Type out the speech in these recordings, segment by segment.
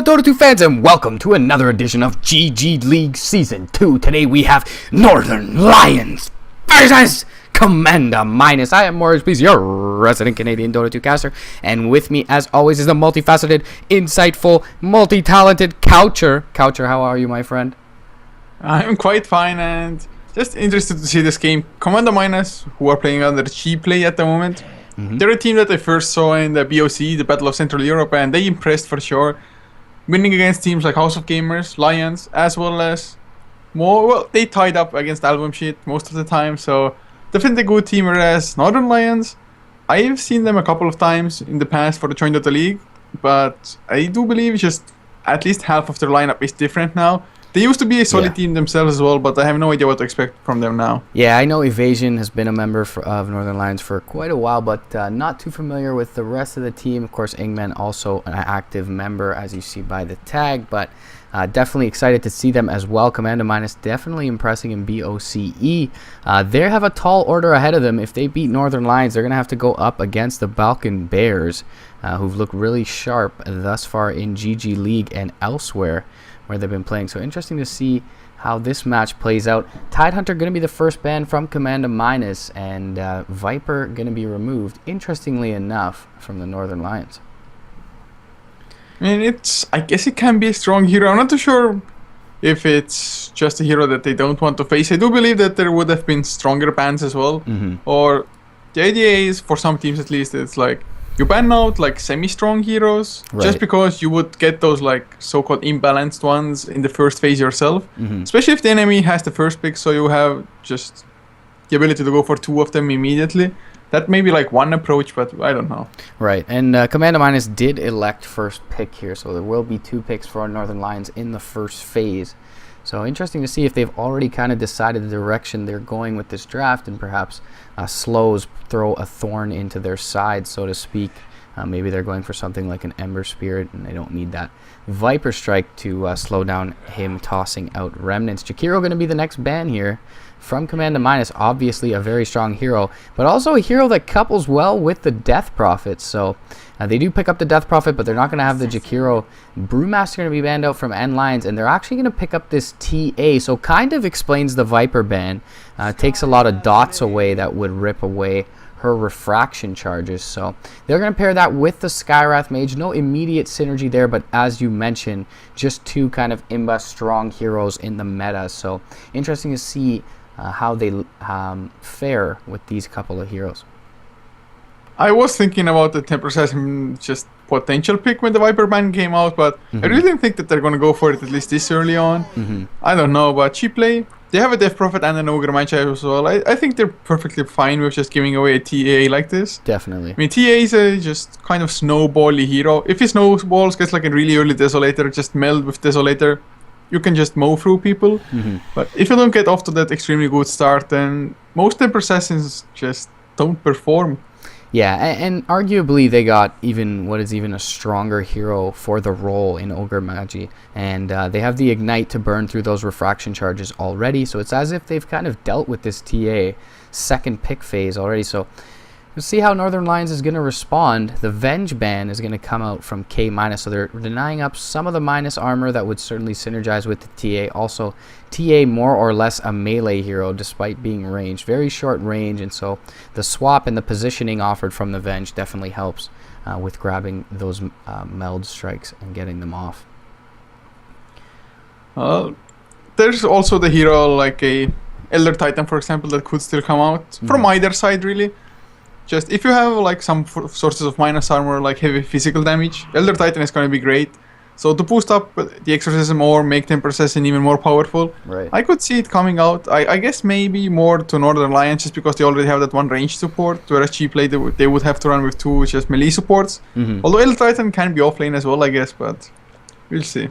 Dota 2 fans, and welcome to another edition of GG League Season 2. Today we have nLions versus Commander Minus. I am Morris Please, your resident Canadian Dota 2 caster, and with me, as always, is the multifaceted, insightful, multi-talented Coucher. Coucher, how are you, my friend? I'm quite fine and just interested to see this game. Commander Minus, who are playing under cheap play at the moment. They're a team that I first saw in the BOC, the Battle of Central Europe, and they impressed for sure. Winning against teams like House of Gamers, Lions, as well as more. Well, they tied up against Album Shit most of the time, so definitely a good team. Whereas nLions, I've seen them a couple of times in the past for the Join Dota League, but I do believe just at least half of their lineup is different now. They used to be a solid team themselves as well, but I have no idea what to expect from them now. Yeah, I know Evasion has been a member of nLions for quite a while, but not too familiar with the rest of the team. Of course, Ingman also an active member, as you see by the tag, but definitely excited to see them as well. Commander Minus definitely impressing in BOCE. They have a tall order ahead of them. If they beat nLions, they're going to have to go up against the Balkan Bears, who've looked really sharp thus far in GG League and elsewhere where they've been playing. So interesting to see how this match plays out. Tidehunter going to be the first ban from Commander Minus, and Viper going to be removed, interestingly enough, from the nLions. I mean, I guess it can be a strong hero. I'm not too sure if it's just a hero that they don't want to face. I do believe that there would have been stronger bans as well. Or the idea is, for some teams at least, it's like you ban out like semi-strong heroes just because you would get those like so-called imbalanced ones in the first phase yourself. Especially if the enemy has the first pick, so you have just the ability to go for two of them immediately. That may be like one approach, but I don't know. Right, and Commander Minus did elect first pick here, so there will be 2 picks for nLions in the first phase. So interesting to see if they've already kind of decided the direction they're going with this draft, and perhaps slows throw a thorn into their side, so to speak. Maybe they're going for something like an Ember Spirit, and they don't need that Viper Strike to slow down him tossing out Remnants. Jakiro going to be the next ban here from Commander Minus. Obviously a very strong hero, but also a hero that couples well with the Death Prophet. So they do pick up the Death Prophet, but they're not going to have the Jakiro. Brewmaster going to be banned out from nLions, and they're actually going to pick up this TA. So kind of explains the Viper ban. Takes a lot of dots away that would rip away her refraction charges. So they're going to pair that with the Skywrath Mage. No immediate synergy there, but as you mentioned, just 2 kind of Imba strong heroes in the meta. So interesting to see how they fare with these couple of heroes. I was thinking about the Temper Assassin just potential pick when the Viper ban came out, but I really didn't think that they're going to go for it at least this early on. I don't know, but cheap play. They have a Death Prophet and an Ogre Magi as well. I think they're perfectly fine with just giving away a TA like this. Definitely. I mean, TA is a just kind of snowbally hero. If he snowballs, gets like a really early Desolator, just meld with Desolator, you can just mow through people. But if you don't get off to that extremely good start, then most Temper Assassins just don't perform. Yeah, and arguably they got even a stronger hero for the role in Ogre Magi, and they have the Ignite to burn through those refraction charges already, so it's as if they've kind of dealt with this TA second pick phase already. So we'll see how nLions is going to respond. The Venge ban is going to come out from K-, so they're denying up some of the minus armor that would certainly synergize with the TA. Also, TA more or less a melee hero despite being ranged. Very short range, and so the swap and the positioning offered from the Venge definitely helps with grabbing those meld strikes and getting them off. There's also the hero like a Elder Titan, for example, that could still come out from either side really. Just if you have like some sources of minus armor, like heavy physical damage, Elder Titan is going to be great. So to boost up the Exorcism or make Temper Assassin even more powerful, I could see it coming out. I guess maybe more to nLions just because they already have that one range support, whereas cheap play they would have to run with 2 just melee supports. Although Elder Titan can be offlane as well, I guess, but we'll see.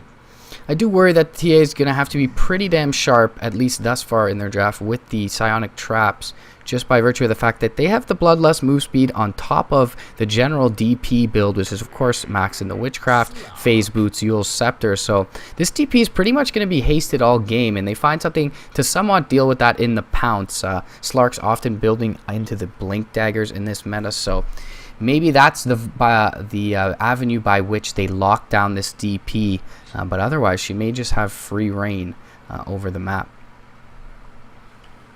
I do worry that TA is going to have to be pretty damn sharp, at least thus far in their draft, with the Psionic Traps, just by virtue of the fact that they have the Bloodlust move speed on top of the general DP build, which is of course Max in the Witchcraft, Phase Boots, Yule's Scepter. So this DP is pretty much going to be hasted all game, and they find something to somewhat deal with that in the Pounce. Slark's often building into the Blink Daggers in this meta, so maybe that's the avenue by which they lock down this DP. But otherwise, she may just have free reign over the map.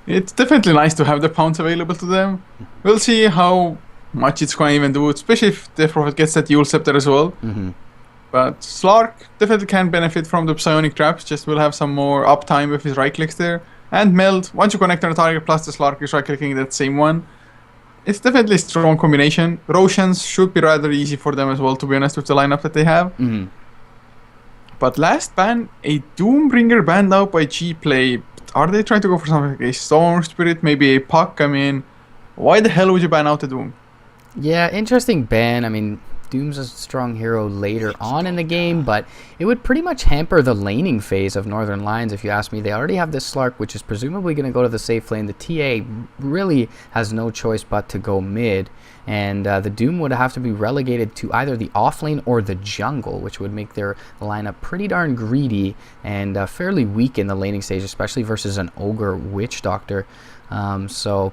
It's definitely nice to have the pounds available to them. We'll see how much it's going to even do, especially if the Prophet gets that Yule Scepter as well. But Slark definitely can benefit from the Psionic Traps, just will have some more uptime with his right clicks there. And Meld, once you connect on a target plus the Slark is right clicking that same one. It's definitely a strong combination. Roshan's should be rather easy for them as well, to be honest, with the lineup that they have. But last ban, a Doombringer banned out by G-Play. Are they trying to go for something like a Storm Spirit, maybe a Puck? I mean, why the hell would you ban out the Doom? Yeah, interesting ban. I mean, Doom's a strong hero later on in the game, but it would pretty much hamper the laning phase of Northern Lions, if you ask me. They already have this Slark, which is presumably going to go to the safe lane. The TA really has no choice but to go mid, and the Doom would have to be relegated to either the off lane or the jungle, which would make their lineup pretty darn greedy and fairly weak in the laning stage, especially versus an Ogre Witch Doctor. So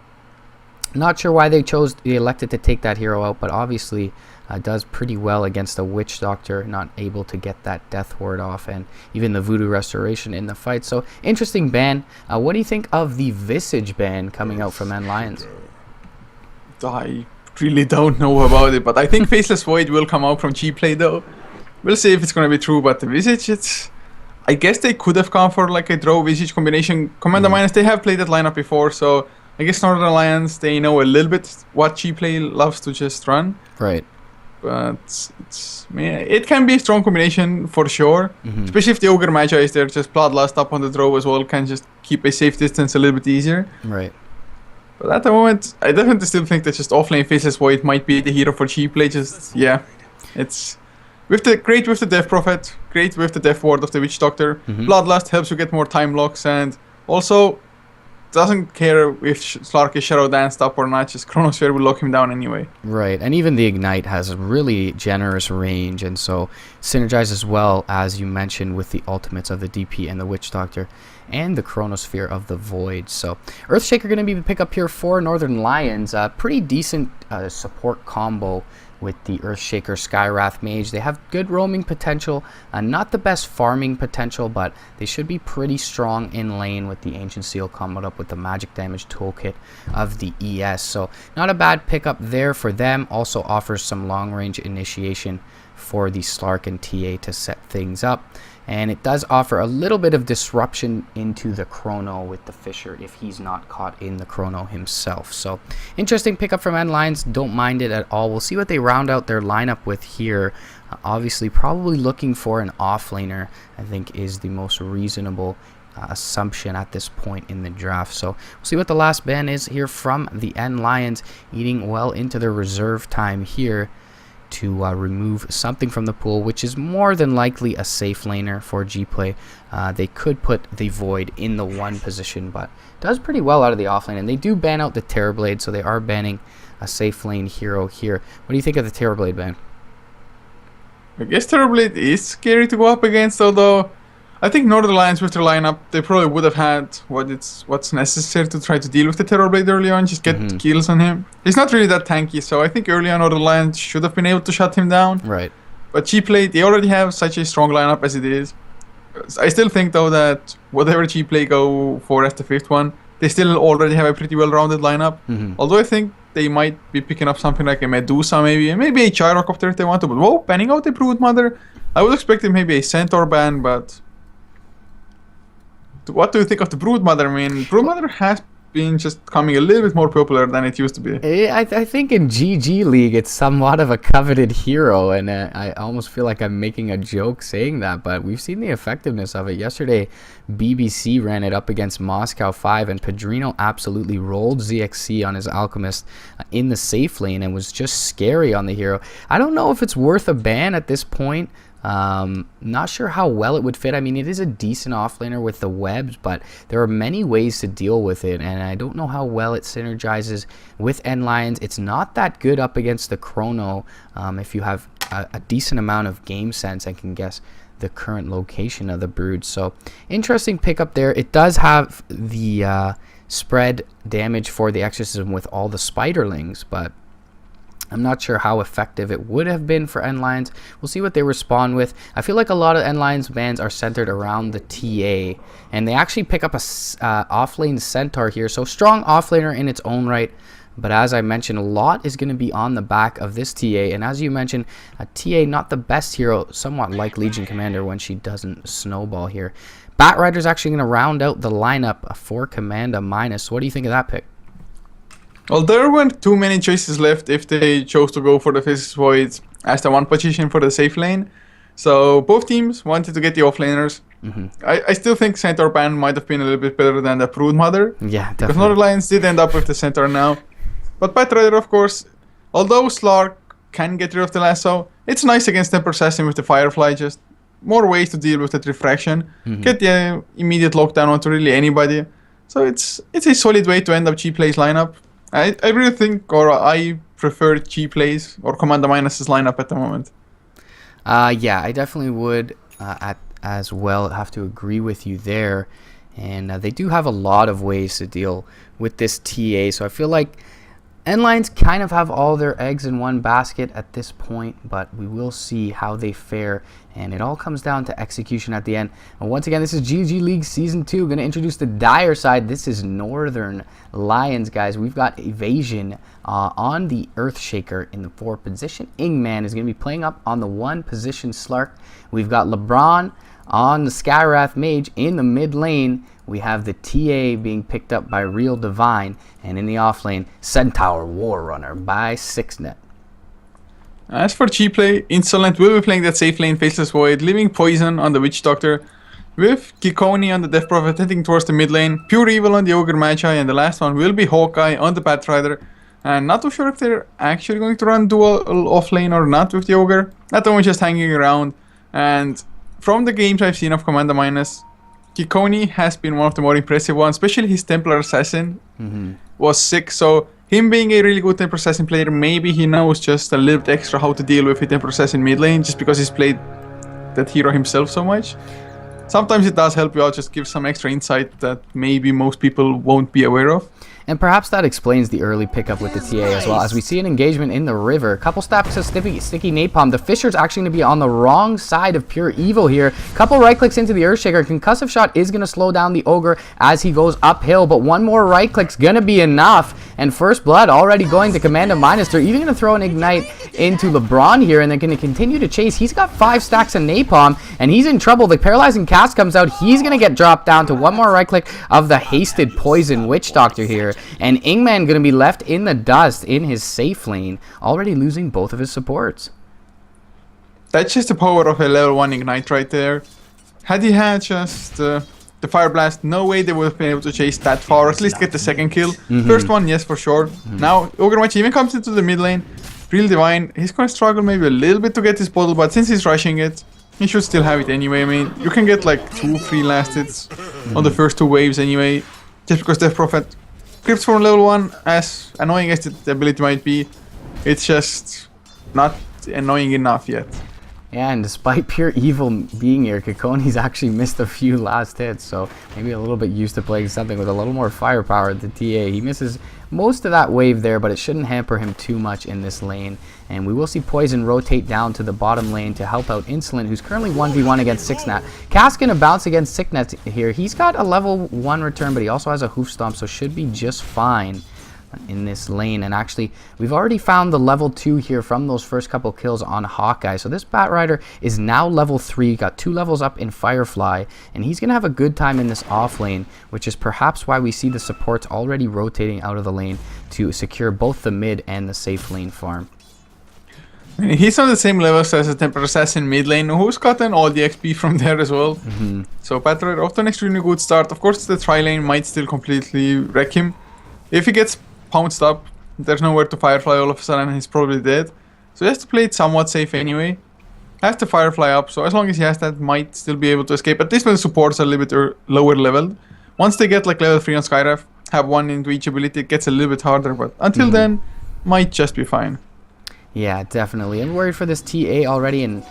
not sure why they elected to take that hero out, but obviously does pretty well against the Witch Doctor, not able to get that Death Ward off, and even the Voodoo Restoration in the fight. So interesting ban. What do you think of the Visage ban coming out from nLions? I really don't know about it, but I think Faceless Void will come out from G-Play though. We'll see if it's going to be true, but the Visage, I guess they could have gone for like a Draw Visage combination. Commander Minus, they have played that lineup before, so I guess Northern Alliance, they know a little bit what G-Play loves to just run. Right. But it can be a strong combination for sure. Especially if the Ogre Magi is there, just Bloodlust up on the draw as well can just keep a safe distance a little bit easier. Right. But at the moment, I definitely still think that just offlane Faceless Void might be the hero for G-Play. Just, yeah, it's great with the Death Prophet, great with the Death Ward of the Witch Doctor. Bloodlust helps you get more time locks, and also doesn't care if Slark is Shadow Danced up or not, just Chronosphere will lock him down anyway. Right, and even the Ignite has a really generous range, and so synergizes well, as you mentioned, with the ultimates of the DP and the Witch Doctor, and the Chronosphere of the Void. So Earthshaker going to be the pickup here for Northern Lions. Pretty decent support combo with the Earthshaker Skywrath Mage. They have good roaming potential, not the best farming potential, but they should be pretty strong in lane with the Ancient Seal comboed up with the magic damage toolkit of the ES. So not a bad pickup there for them. Also offers some long range initiation for the Slark and TA to set things up. And it does offer a little bit of disruption into the Chrono with the Fisher if he's not caught in the Chrono himself. So interesting pickup from nLions. Don't mind it at all. We'll see what they round out their lineup with here. Obviously, probably looking for an offlaner, I think, is the most reasonable assumption at this point in the draft. So we'll see what the last ban is here from the nLions, eating well into their reserve time here to remove something from the pool, which is more than likely a safe laner for G-Play. They could put the Void in the 1 position, but does pretty well out of the offlane. And they do ban out the Terrorblade, so they are banning a safe lane hero here. What do you think of the Terrorblade ban? I guess Terrorblade is scary to go up against, although I think Northern Alliance with their lineup, they probably would have had what's necessary to try to deal with the Terrorblade early on, just get kills on him. He's not really that tanky, so I think early on Northern Alliance should have been able to shut him down. Right. But G-Play, they already have such a strong lineup as it is. I still think though that whatever G-Play go for as the 5th one, they still already have a pretty well-rounded lineup. Although I think they might be picking up something like a Medusa maybe, and maybe a Chirocopter if they want to, but whoa, banning out the Broodmother. I was expecting maybe a Centaur ban, but what do you think of the Broodmother? I mean, Broodmother has been just becoming a little bit more popular than it used to be. I think in GG League it's somewhat of a coveted hero, and I almost feel like I'm making a joke saying that, but we've seen the effectiveness of it. Yesterday, BBC ran it up against Moscow 5, and Pedrino absolutely rolled ZXC on his Alchemist in the safe lane and was just scary on the hero. I don't know if it's worth a ban at this point. Not sure how well it would fit. I mean, it is a decent offlaner with the webs, but there are many ways to deal with it, and I don't know how well it synergizes with nLions. It's not that good up against the Chrono if you have a decent amount of game sense and can guess the current location of the Brood. So interesting pickup there. It does have the spread damage for the Exorcism with all the Spiderlings, but I'm not sure how effective it would have been for nLions. We'll see what they respond with. I feel like a lot of nLions bans are centered around the TA, and they actually pick up a offlane Centaur here, so strong offlaner in its own right. But as I mentioned, a lot is going to be on the back of this TA, and as you mentioned, a TA not the best hero, somewhat like Legion Commander when she doesn't snowball here. Batrider's actually going to round out the lineup for Commanda minus. What do you think of that pick? Well, there weren't too many choices left if they chose to go for the Physics Void as the one position for the safe lane. So both teams wanted to get the offlaners. I still think Centaur ban might have been a little bit better than the Brood Mother. Yeah, definitely. Because Northern Lions did end up with the Centaur now. But Batrider, of course, although Slark can get rid of the lasso, it's nice against Temper Assassin with the Firefly. Just more ways to deal with that refraction. Get the immediate lockdown onto really anybody. So it's a solid way to end up G-Play's lineup. I really think, or I prefer G-Plays or Commander Minus's lineup at the moment. Yeah, I definitely would as well have to agree with you there. And they do have a lot of ways to deal with this TA. So I feel like nLions kind of have all their eggs in one basket at this point, but we will see how they fare, and it all comes down to execution at the end. And once again, this is GG League Season 2. Going to introduce the dire side. This is Northern Lions, guys. We've got Evasion on the Earthshaker in the 4 position. Ingman is going to be playing up on the 1 position Slark. We've got LeBron on the Skywrath Mage in the mid lane. We have the TA being picked up by Real Divine, and in the off lane, Centaur Warrunner by 6net. As for G-Play, Insolent will be playing that safe lane Faceless Void, leaving Poison on the Witch Doctor, with Kikoni on the Death Prophet heading towards the mid lane, Pure Evil on the Ogre Magi, and the last one will be Hawkeye on the Batrider. And not too sure if they're actually going to run dual off lane or not with the Ogre. At the moment, just hanging around. And from the games I've seen of Commander Minus, Kikoni has been one of the more impressive ones, especially his Templar Assassin was sick. So him being a really good Templar Assassin player, maybe he knows just a little bit extra how to deal with a Templar Assassin mid lane, just because he's played that hero himself so much. Sometimes it does help you out, just give some extra insight that maybe most people won't be aware of. And perhaps that explains the early pickup with the TA as well, as we see an engagement in the river. A couple stacks of sticky napalm. The Fisher's actually going to be on the wrong side of Pure Evil here. Couple right clicks into the Earthshaker. Concussive Shot is going to slow down the Ogre as he goes uphill, but one more right click's going to be enough. And First Blood already going to Commander Minus. They're even going to throw an Ignite into LeBron here, and they're going to continue to chase. He's got 5 stacks of napalm, and he's in trouble. The Paralyzing Cast comes out. He's going to get dropped down to one more right click of the Hasted Poison Witch Doctor here. And Ingman going to be left in the dust in his safe lane, already losing both of his supports. That's just the power of a level 1 Ignite right there. Had he had just the Fire Blast, no way they would have been able to chase that far, or at least get the second kill. First one, yes, for sure. Now, Ogre Mage even comes into the mid lane. Real Divine, he's going to struggle maybe a little bit to get his bottle, but since he's rushing it, he should still have it anyway. I mean, you can get like 2-3 last hits on the first 2 waves anyway, just because Death Prophet Crypts from level 1, as annoying as the ability might be, it's just not annoying enough yet. Yeah, and despite Pure Evil being here, Kikoni's actually missed a few last hits, so maybe a little bit used to playing something with a little more firepower at the TA. He misses most of that wave there, but it shouldn't hamper him too much in this lane. And we will see Poison rotate down to the bottom lane to help out Insolent, who's currently 1v1 against 6net. Cass gonna bounce against 6net here. He's got a level 1 return, but he also has a Hoof Stomp, so should be just fine in this lane. And actually, we've already found the level 2 here from those first couple kills on Hawkeye. So this Batrider is now level 3, got 2 levels up in Firefly, and he's gonna have a good time in this off lane, which is perhaps why we see the supports already rotating out of the lane to secure both the mid and the safe lane farm. He's on the same levels as a Temper Assassin mid lane, who's gotten all the XP from there as well. So Batrider off to an extremely good start. Of course, the tri lane might still completely wreck him. If he gets pounced up, there's nowhere to Firefly all of a sudden, he's probably dead. So he has to play it somewhat safe anyway. Has to Firefly up, so as long as he has that, might still be able to escape. At least when the supports are a little bit lower leveled. Once they get like level 3 on Skywrath, have 1 into each ability, it gets a little bit harder, but until then, might just be fine. Yeah, definitely. I'm worried for this TA already, and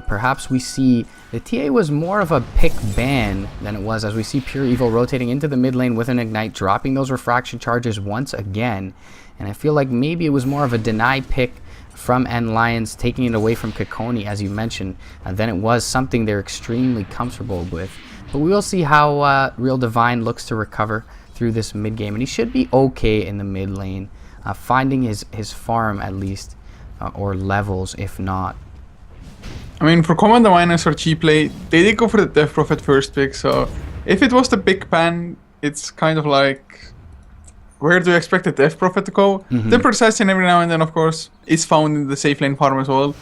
perhaps we see the TA was more of a pick ban than it was, as we see Pure Evil rotating into the mid lane with an Ignite, dropping those refraction charges once again. And I feel like maybe it was more of a deny pick from nLions, taking it away from Kikoni, as you mentioned. And then it was something they're extremely comfortable with. But we will see how Real Divine looks to recover through this mid game, and he should be okay in the mid lane, finding his farm at least, or levels if not. I mean, for Commander Minus or cheap play, they did go for the Death Prophet first pick, so if it was the big pan, it's kind of like, where do you expect the Death Prophet to go? Temper Assassin every now and then, of course, is found in the safe lane farm as well.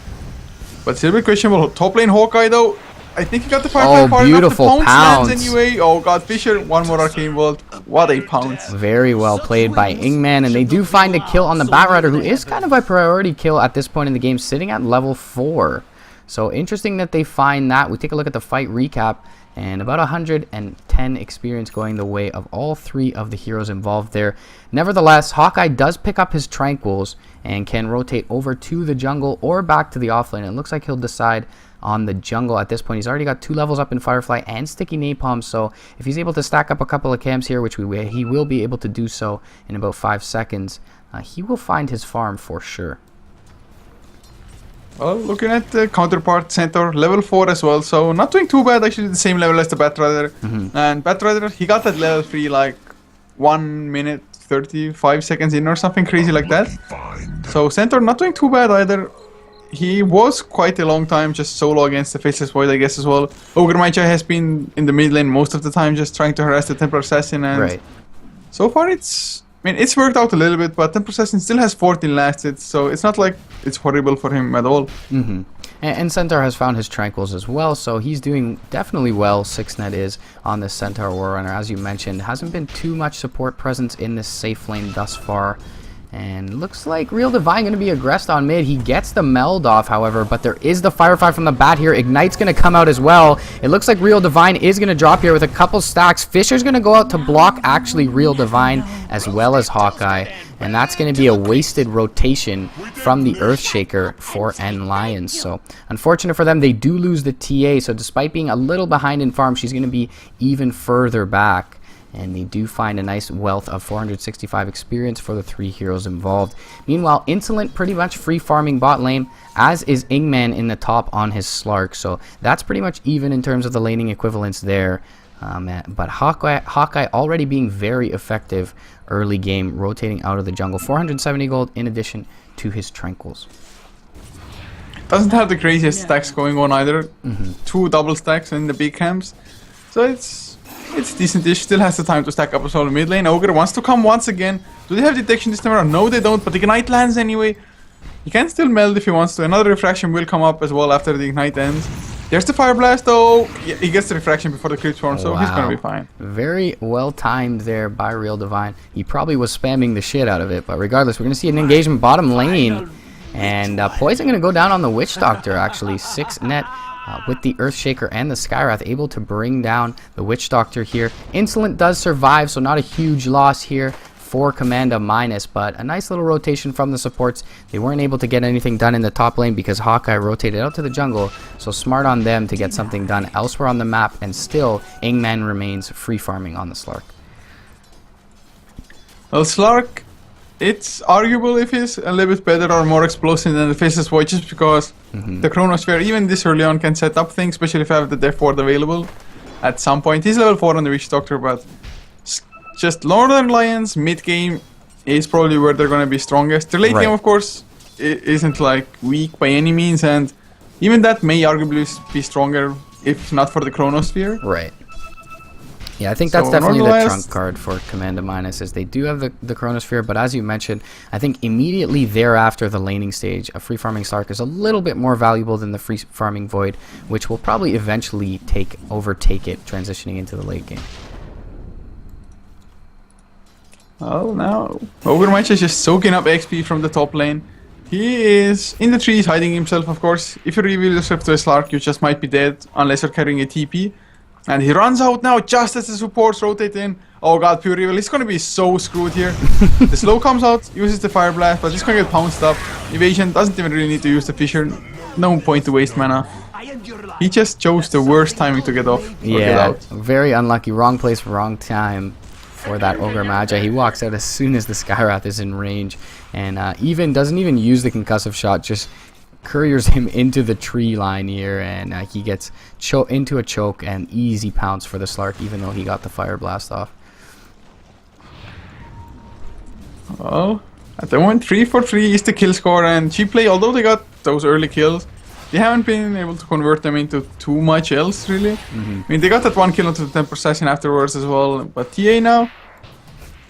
But still a bit questionable. Top lane Hawkeye though, I think he got the Firefly far enough. The pounce lands anyway. Oh god, Fisher, one more Arcane Bolt. What a pounce. Very well played by Ingman, and they do find a kill on the Batrider, who is kind of a priority kill at this point in the game, sitting at level 4. So interesting that they find that. We take a look at the fight recap, and about 110 experience going the way of all 3 of the heroes involved there. Nevertheless, Hawkeye does pick up his Tranquils and can rotate over to the jungle or back to the offlane. It looks like he'll decide on the jungle at this point. He's already got 2 levels up in Firefly and Sticky Napalm, so if he's able to stack up a couple of camps here, which he will be able to do so in about 5 seconds, he will find his farm for sure. Well, looking at the counterpart Centaur, level 4 as well, so not doing too bad, actually the same level as the Batrider. And Batrider, he got that level 3 like 1 minute 35 seconds in or something crazy like that. So Centaur not doing too bad either. He was quite a long time just solo against the Faceless Void, I guess, as well. Ogre Maicha has been in the mid lane most of the time, just trying to harass the Templar Assassin, and so far it's worked out a little bit, but Templar Assassin still has 14 last hits, so it's not like it's horrible for him at all. And Centaur has found his Tranquils as well, so he's doing definitely well. 6net is on this Centaur Warrunner, as you mentioned. Hasn't been too much support presence in this safe lane thus far. And looks like Real Divine going to be aggressed on mid. He gets the meld off, however, but there is the Firefly from the bat here. Ignite's going to come out as well. It looks like Real Divine is going to drop here with a couple stacks. Fisher's going to go out to block actually Real Divine as well as Hawkeye. And that's going to be a wasted rotation from the Earthshaker for nLions. So unfortunate for them, they do lose the TA. So despite being a little behind in farm, she's going to be even further back. And they do find a nice wealth of 465 experience for the 3 heroes involved. Meanwhile, Insolent pretty much free farming bot lane, as is Ingman in the top on his Slark. So that's pretty much even in terms of the laning equivalence there. But Hawkeye already being very effective early game, rotating out of the jungle. 470 gold in addition to his Tranquils. Doesn't have the craziest stacks going on either. 2 double stacks in the big camps. So it's decent-ish. Still has the time to stack up as well in mid lane. Ogre wants to come once again. Do they have detection this time around? No, they don't, but the Ignite lands anyway. He can still meld if he wants to. Another refraction will come up as well after the Ignite ends. There's the Fire Blast though. Yeah, he gets the refraction before the Crypt Swarm, so he's gonna be fine. Very well timed there by Real Divine. He probably was spamming the shit out of it, but regardless, we're gonna see an engagement bottom lane. And Poison gonna go down on the Witch Doctor actually. 6net. With the Earthshaker and the Skywrath able to bring down the Witch Doctor here. Insolent does survive, so not a huge loss here for Commanda Minus, but a nice little rotation from the supports. They weren't able to get anything done in the top lane because Hawkeye rotated out to the jungle, so smart on them to get something done elsewhere on the map, and still Ingman remains free farming on the Slark. Well, Slark, it's arguable if he's a little bit better or more explosive than the Faceless Void, just because the Chronosphere, even this early on, can set up things, especially if you have the Death Ward available at some point. He's level 4 on the Witch Doctor, but just Northern Lions mid-game is probably where they're going to be strongest. The late game, of course, isn't like weak by any means, and even that may arguably be stronger if not for the Chronosphere. Yeah, I think that's definitely the trump card for Commanda Minus, is they do have the Chronosphere, but as you mentioned, I think immediately thereafter the laning stage, a free farming Slark is a little bit more valuable than the free farming Void, which will probably eventually overtake it transitioning into the late game. Oh no, Ogre Maicha is just soaking up XP from the top lane. He is in the trees hiding himself, of course. If you reveal yourself to a Slark, you just might be dead unless you're carrying a TP. And he runs out now just as the supports rotate in. Oh god, pure evil. He's gonna be so screwed here. The slow comes out, uses the Fire Blast, but he's gonna get pounced up. Evasion doesn't even really need to use the Fissure. No point to waste mana. He just chose the worst timing to get off. Yeah, very unlucky. Wrong place, wrong time for that Ogre Magi. He walks out as soon as the Skywrath is in range, and doesn't even use the concussive shot, just couriers him into the tree line here, and he gets into a choke and easy pounce for the Slark, even though he got the Fire Blast off. Well, at the moment 3 for 3 is the kill score, and Gplay, although they got those early kills, they haven't been able to convert them into too much else, really. I mean, they got that 1 kill onto the Temper Assassin afterwards as well, but TA now,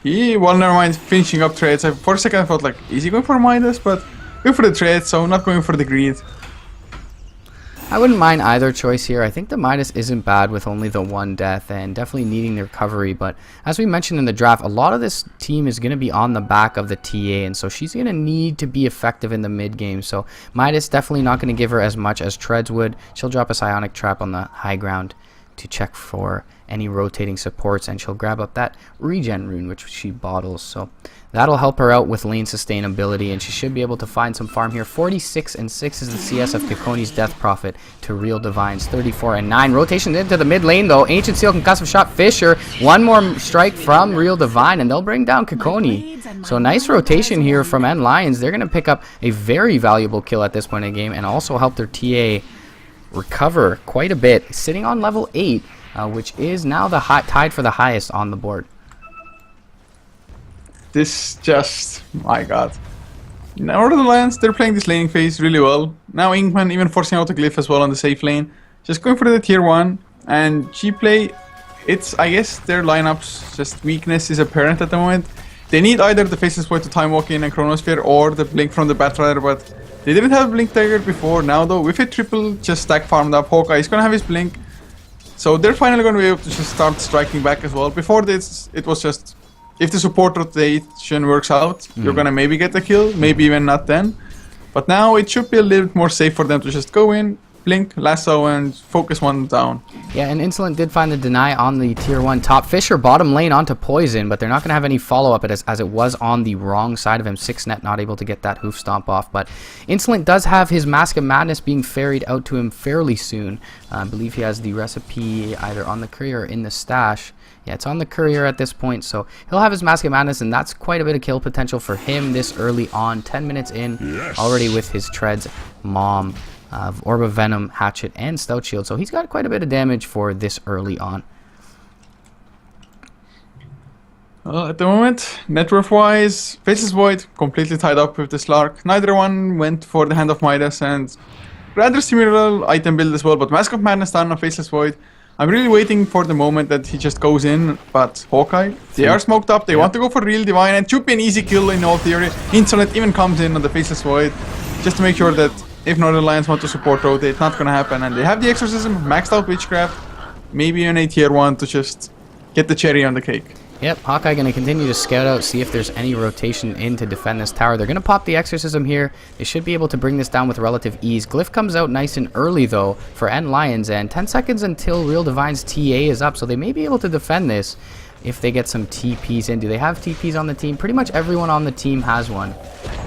well, never mind, finishing up trades. For a second I thought, like, is he going for Midas? But going for the trade, so not going for the greed. I wouldn't mind either choice here. I think the Midas isn't bad with only the 1 death and definitely needing the recovery. But as we mentioned in the draft, a lot of this team is going to be on the back of the TA. And so she's going to need to be effective in the mid game. So Midas definitely not going to give her as much as Treads would. She'll drop a Psionic Trap on the high ground to check for any rotating supports, and she'll grab up that regen rune which she bottles, so that'll help her out with lane sustainability, and she should be able to find some farm here. 46 and 6 is the CS of Kikoni's Death Prophet to Real Divines. 34 and 9 rotation into the mid lane though. Ancient Seal, concussive shot, Fisher, one more strike from Real Divine, and they'll bring down Kikoni. So nice rotation here from nLions. They're going to pick up a very valuable kill at this point in the game and also help their TA recover quite a bit, sitting on level 8, which is now the tied for the highest on the board. This just, my god. Now the Lions, they're playing this laning phase really well. Now Inkman even forcing out a glyph as well on the safe lane. Just going for the tier 1, and Gplay, it's, I guess their lineups, just weakness is apparent at the moment. They need either the Faceless Void to time walk in and Chronosphere or the Blink from the Batrider, but they didn't have Blink Dagger before. Now though, with a triple just stack farmed up, Hawkeye is gonna have his Blink. So they're finally gonna be able to just start striking back as well. Before this, it was just, if the support rotation works out, you're gonna maybe get the kill, maybe even not then. But now it should be a little bit more safe for them to just go in, blink, lasso, and focus one down. Yeah, and Insolent did find the deny on the tier 1 top. Fisher bottom lane onto Poison, but they're not going to have any follow-up as it was on the wrong side of him. 6net not able to get that hoof stomp off, but Insolent does have his Mask of Madness being ferried out to him fairly soon. I believe he has the recipe either on the courier or in the stash. Yeah, it's on the courier at this point, so he'll have his Mask of Madness, and that's quite a bit of kill potential for him this early on. 10 minutes in, already with his Treads, Mom, Orb of Venom, Hatchet, and Stout Shield, so he's got quite a bit of damage for this early on. Well, at the moment, net worth wise, Faceless Void completely tied up with the Slark. Neither one went for the Hand of Midas, and rather similar item build as well, but Mask of Madness done on Faceless Void. I'm really waiting for the moment that he just goes in, but Hawkeye, they are smoked up, they want to go for Real Divine, and it should be an easy kill in all theory. Insolent even comes in on the Faceless Void, just to make sure that if Northern Lions want to support rotate, it's not gonna happen. And they have the Exorcism, maxed out Witchcraft, maybe an tier 1 to just get the cherry on the cake. Yep, Hawkeye going to continue to scout out, see if there's any rotation in to defend this tower. They're going to pop the Exorcism here. They should be able to bring this down with relative ease. Glyph comes out nice and early, though, for nLions, and 10 seconds until Real Divine's TA is up, so they may be able to defend this if they get some TPs in. Do they have TPs on the team? Pretty much everyone on the team has one.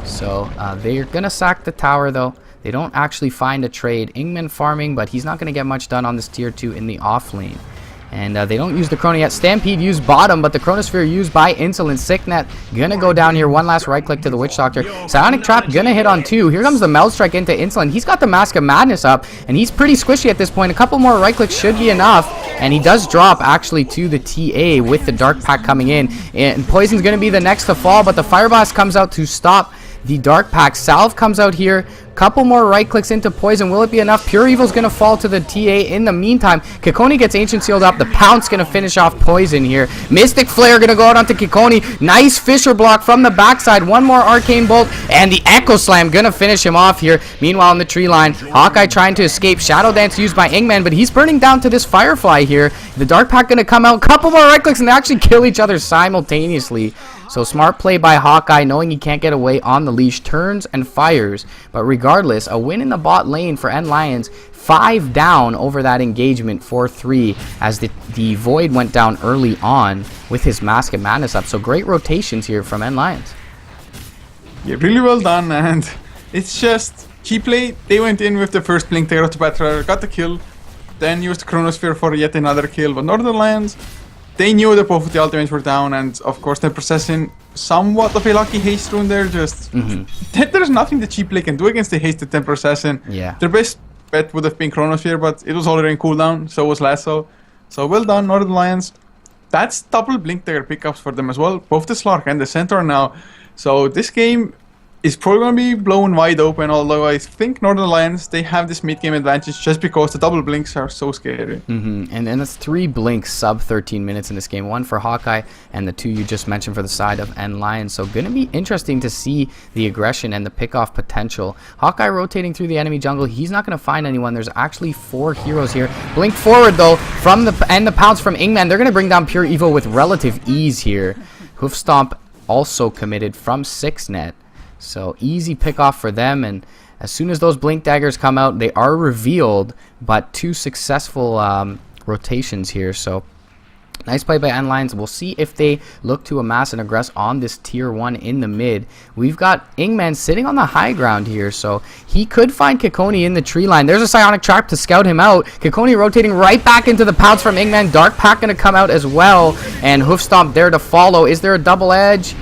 So they're going to sack the tower, though. They don't actually find a trade. Ingman farming, but he's not going to get much done on this tier 2 in the off lane. And they don't use the Chrono yet. Stampede used bottom, but the Chronosphere used by Insolent. Sicknet gonna go down here. One last right click to the Witch Doctor. Psionic Trap gonna hit on 2. Here comes the Meld Strike into Insolent. He's got the Mask of Madness up, and he's pretty squishy at this point. A couple more right clicks should be enough. And he does drop actually to the TA with the Dark Pack coming in. And Poison's gonna be the next to fall, but the Fire Blast comes out to stop the Dark Pack. Salve comes out here. Couple more right clicks into Poison. Will it be enough? Pure Evil's going to fall to the TA in the meantime. Kikoni gets Ancient Sealed up. The Pounce going to finish off Poison here. Mystic Flare going to go out onto Kikoni. Nice Fisher block from the backside. One more Arcane Bolt. And the Echo Slam going to finish him off here. Meanwhile, in the tree line, Hawkeye trying to escape. Shadow Dance used by Ingman, but he's burning down to this Firefly here. The Dark Pack going to come out. Couple more right clicks, and they actually kill each other simultaneously. So smart play by Hawkeye, knowing he can't get away on the leash, turns and fires. But regardless, a win in the bot lane for nLions. 5 down over that engagement, 4-3, as the Void went down early on with his Mask of Madness up. So great rotations here from nLions. Yeah, really well done, and it's just Gplay. They went in with the first Blink Dagger to Batra, got the kill, then used the Chronosphere for yet another kill. But Northern Lions, they knew that both of the ultimates were down, and of course they're possessing somewhat of a lucky haste rune there. Just there's nothing the cheap play can do against the hasted Temper Assassin. Yeah. Their best bet would have been Chronosphere, but it was already in cooldown, so was Lasso. So well done, Northern Lions. That's double Blink Dagger pickups for them as well, both the Slark and the Centaur now. So this game is probably going to be blown wide open, although I think Northern Lions, they have this mid-game advantage just because the double blinks are so scary. And it's 3 blinks sub 13 minutes in this game. 1 for Hawkeye and the 2 you just mentioned for the side of nLions. So going to be interesting to see the aggression and the pickoff potential. Hawkeye rotating through the enemy jungle. He's not going to find anyone. There's actually 4 heroes here. Blink forward though from the pounce from Ingman. They're going to bring down Pure Evil with relative ease here. Hoof Stomp also committed from 6net. So easy pick off for them, and as soon as those blink daggers come out, they are revealed, but 2 successful rotations here. So nice play by nLions. We'll see if they look to amass and aggress on this tier 1 in the mid. We've got Ingman sitting on the high ground here, so he could find Kikoni in the tree line. There's a Psionic Trap to scout him out. Kikoni rotating right back into the pounce from Ingman. Dark Pack going to come out as well, and Hoof Stomp there to follow. Is there a double edge?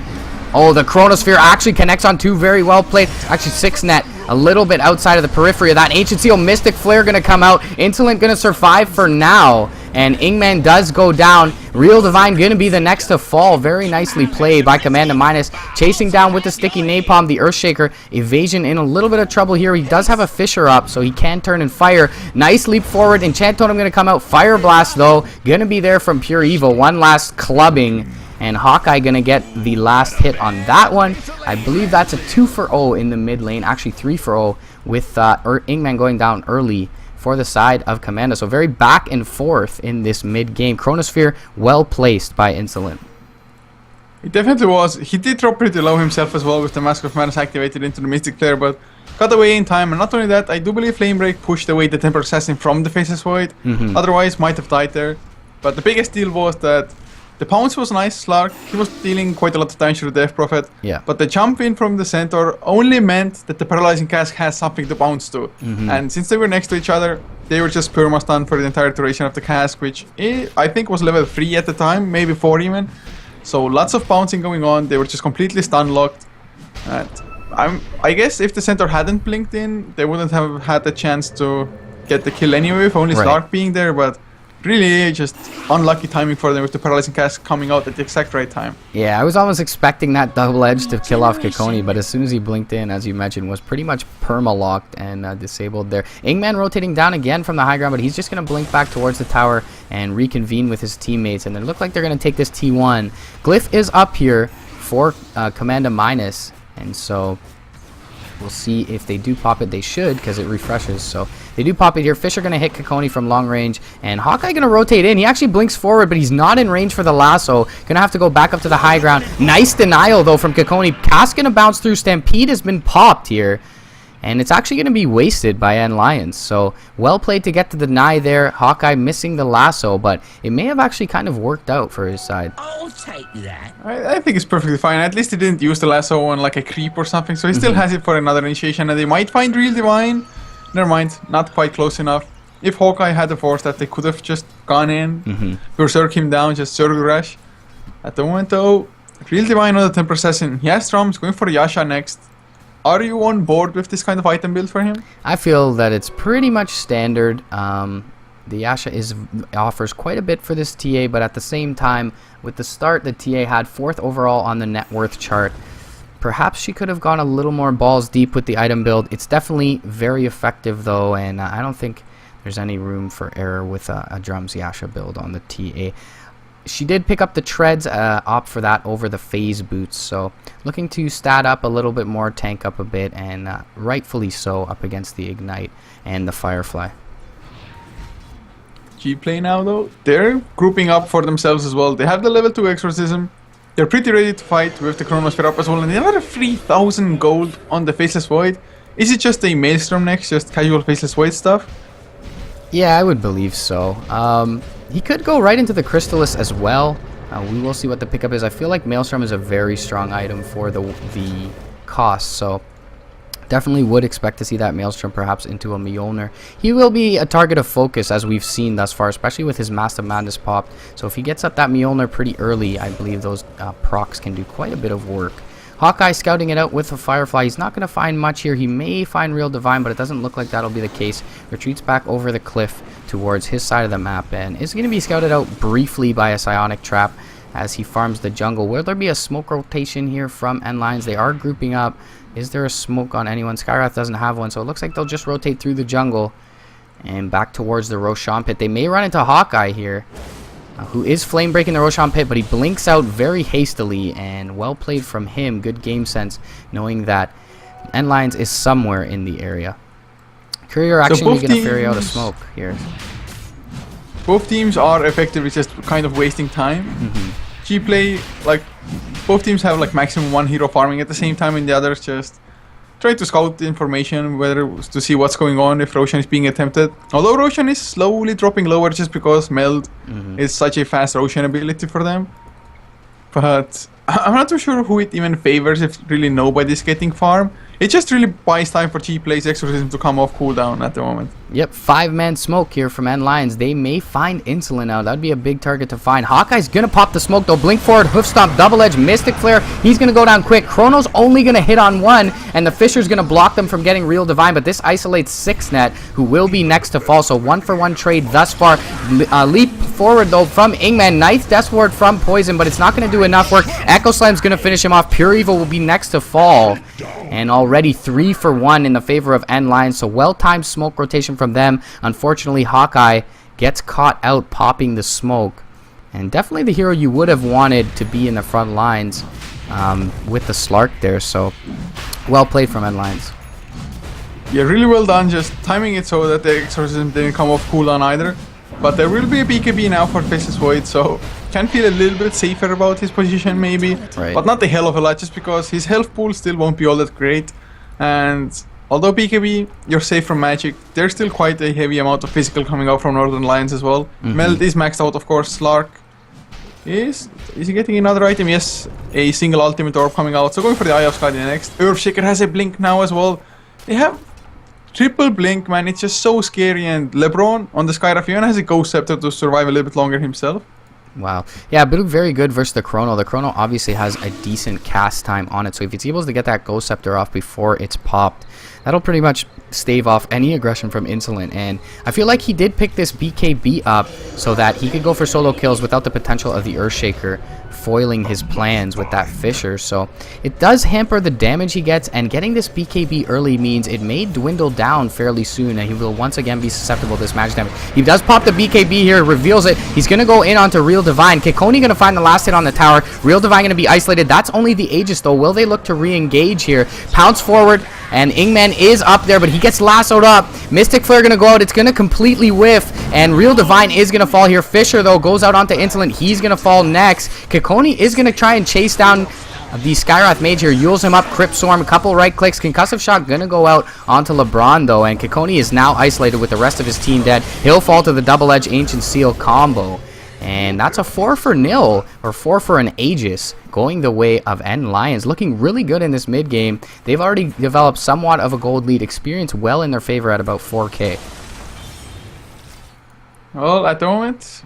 Oh, the Chronosphere actually connects on 2, very well played. Actually, 6net, a little bit outside of the periphery of that. Ancient Seal, Mystic Flare going to come out. Insolent going to survive for now. And Ingman does go down. Real Divine going to be the next to fall. Very nicely played by Commando Minus. Chasing down with the Sticky Napalm, the Earthshaker. Evasion in a little bit of trouble here. He does have a Fisher up, so he can turn and fire. Nice leap forward. Enchant Totem going to come out. Fire Blast, though, going to be there from Pure Evil. One last clubbing. And Hawkeye going to get the last hit on that one. I believe that's a 2 for 0 in the mid lane. Actually 3 for 0 with Ingman going down early for the side of Commando. So very back and forth in this mid game. Chronosphere well placed by Insolent. It definitely was. He did drop pretty low himself as well with the Mask of Madness activated into the Mystic Flare, but got away in time. And not only that, I do believe Flame Break pushed away the Temper Assassin from the Faceless Void. Otherwise might have died there. But the biggest deal was that the pounce was nice, Slark. He was dealing quite a lot of damage to the Death Prophet. Yeah. But the jump in from the Centaur only meant that the Paralyzing Cask has something to bounce to. And since they were next to each other, they were just perma-stunned for the entire duration of the cask, which I think was level 3 at the time, maybe 4 even. So lots of bouncing going on. They were just completely stun-locked. And I guess if the Centaur hadn't blinked in, they wouldn't have had the chance to get the kill anyway, with only Slark being there, but really just unlucky timing for them with the Paralyzing Cask coming out at the exact right time. Yeah, I was almost expecting that double edge to kill off Kikoni, but as soon as he blinked in, as you mentioned, was pretty much perma-locked and disabled there. Ingman rotating down again from the high ground, but he's just going to blink back towards the tower and reconvene with his teammates, and they look like they're going to take this T1. Glyph is up here for Commando Minus, and so we'll see if they do pop it. They should, because it refreshes. So they do pop it here. Fisher going to hit Kikoni from long range, and Hawkeye going to rotate in. He actually blinks forward, but he's not in range for the lasso. Going to have to go back up to the high ground. Nice denial, though, from Kikoni. Cask going to bounce through. Stampede has been popped here, and it's actually going to be wasted by nLions. So well played to get to deny there. Hawkeye missing the lasso, but it may have actually kind of worked out for his side. I'll take that. I think it's perfectly fine. At least he didn't use the lasso on like a creep or something, so he still has it for another initiation, and they might find Real Divine. Never mind, not quite close enough. If Hawkeye had the force that they could have just gone in, berserk him down, just Zerg Rush. At the moment though, Real Divine on the Temper Assassin. He has Drums, going for Yasha next. Are you on board with this kind of item build for him? I feel that it's pretty much standard. The Yasha offers quite a bit for this TA, but at the same time, with the start, the TA had 4th overall on the net worth chart. Perhaps she could have gone a little more balls deep with the item build. It's definitely very effective, though, and I don't think there's any room for error with a Drums Yasha build on the TA. She did pick up the treads, opt for that over the phase boots, so looking to stat up a little bit more, tank up a bit, and rightfully so up against the Ignite and the Firefly. G-Play now though, they're grouping up for themselves as well. They have the level 2 Exorcism. They're pretty ready to fight with the Chronosphere up as well, and they have 3,000 gold on the Faceless Void. Is it just a Maelstrom next, just casual Faceless Void stuff? Yeah, I would believe so. He could go right into the Crystallis as well. We will see what the pickup is. I feel like Maelstrom is a very strong item for the cost, so Definitely would expect to see that Maelstrom perhaps into a Mjolnir. He will be a target of focus as we've seen thus far, especially with his Massive Madness popped. So if he gets up that Mjolnir pretty early, I believe those procs can do quite a bit of work. Hawkeye scouting it out with the Firefly. He's not going to find much here. He may find Real Divine, but it doesn't look like that'll be the case. Retreats back over the cliff towards his side of the map and is going to be scouted out briefly by a Psionic Trap as he farms the jungle. Will there be a smoke rotation here from nLions? They are grouping up. Is there a smoke on anyone? Skywrath doesn't have one, so it looks like they'll just rotate through the jungle and back towards the Roshan pit. They may run into Hawkeye here, who is flame breaking the Roshan pit, but he blinks out very hastily, and well played from him. Good game sense, knowing that nLions is somewhere in the area. Courier actually going to ferry out a smoke here. Both teams are effectively just kind of wasting time. G-play, like, both teams have like maximum one hero farming at the same time, and the others just try to scout the information, whether to see what's going on, if Roshan is being attempted. Although Roshan is slowly dropping lower just because Meld is such a fast Roshan ability for them. But I'm not too sure who it even favors if really nobody's getting farm. It just really buys time for G-play's Exorcism to come off cooldown at the moment. Yep, 5-man smoke here from nLions. They may find Insolent now. That'd be a big target to find. Hawkeye's gonna pop the smoke though. Blink forward, hoof stomp, double edge, Mystic Flare. He's gonna go down quick. Chrono's only gonna hit on one, and the Fisher's gonna block them from getting Real Divine, but this isolates 6net, who will be next to fall. So 1-for-1 trade thus far. Leap forward though from Ingman. Ninth Death Ward from Poison, but it's not gonna do enough work. Echo Slam's gonna finish him off. Pure Evil will be next to fall. And already 3-for-1 in the favor of nLions, so well-timed smoke rotation from them. Unfortunately, Hawkeye gets caught out popping the smoke. And definitely the hero you would have wanted to be in the front lines with the Slark there, so well played from nLions. Yeah, really well done, just timing it so that the Exorcism didn't come off cooldown either. But there will be a BKB now for Faceless Void, so can feel a little bit safer about his position maybe. Right. But not a hell of a lot, just because his health pool still won't be all that great. And although BKB, you're safe from magic, there's still quite a heavy amount of physical coming out from Northern Lions as well. Meld is maxed out, of course. Slark is he getting another item? Yes, a single ultimate orb coming out. So going for the Eye of Sky next. Earthshaker has a blink now as well. They have triple blink, man. It's just so scary. And LeBron on the Skywrath even has a Ghost Scepter to survive a little bit longer himself. Wow. Yeah, but very good versus the Chrono. The Chrono obviously has a decent cast time on it, so if it's able to get that Ghost Scepter off before it's popped, that'll pretty much stave off any aggression from Insolent. And I feel like he did pick this BKB up so that he could go for solo kills without the potential of the Earthshaker foiling his plans with that Fisher. So it does hamper the damage he gets, and getting this BKB early means it may dwindle down fairly soon, and he will once again be susceptible to this magic damage. He does pop the BKB here, reveals it. He's going to go in onto Real Divine. Kikoni going to find the last hit on the tower. Real Divine going to be isolated. That's only the Aegis though. Will they look to re-engage here? Pounce forward, and Ingman is up there, but he gets lassoed up. Mystic Flare going to go out. It's going to completely whiff, and Real Divine is going to fall here. Fisher though goes out onto Insolent. He's going to fall next. Kikoni is going to try and chase down the Skywrath Mage here, yules him up, Crypt Swarm, a couple right clicks, Concussive Shock going to go out onto LeBron though, and Kikoni is now isolated with the rest of his team dead. He'll fall to the Double Edge Ancient Seal combo, and that's a 4-for-0, or 4 for an Aegis, going the way of nLions, looking really good in this mid game. They've already developed somewhat of a gold lead, experience well in their favor at about 4k. Well, at the moment,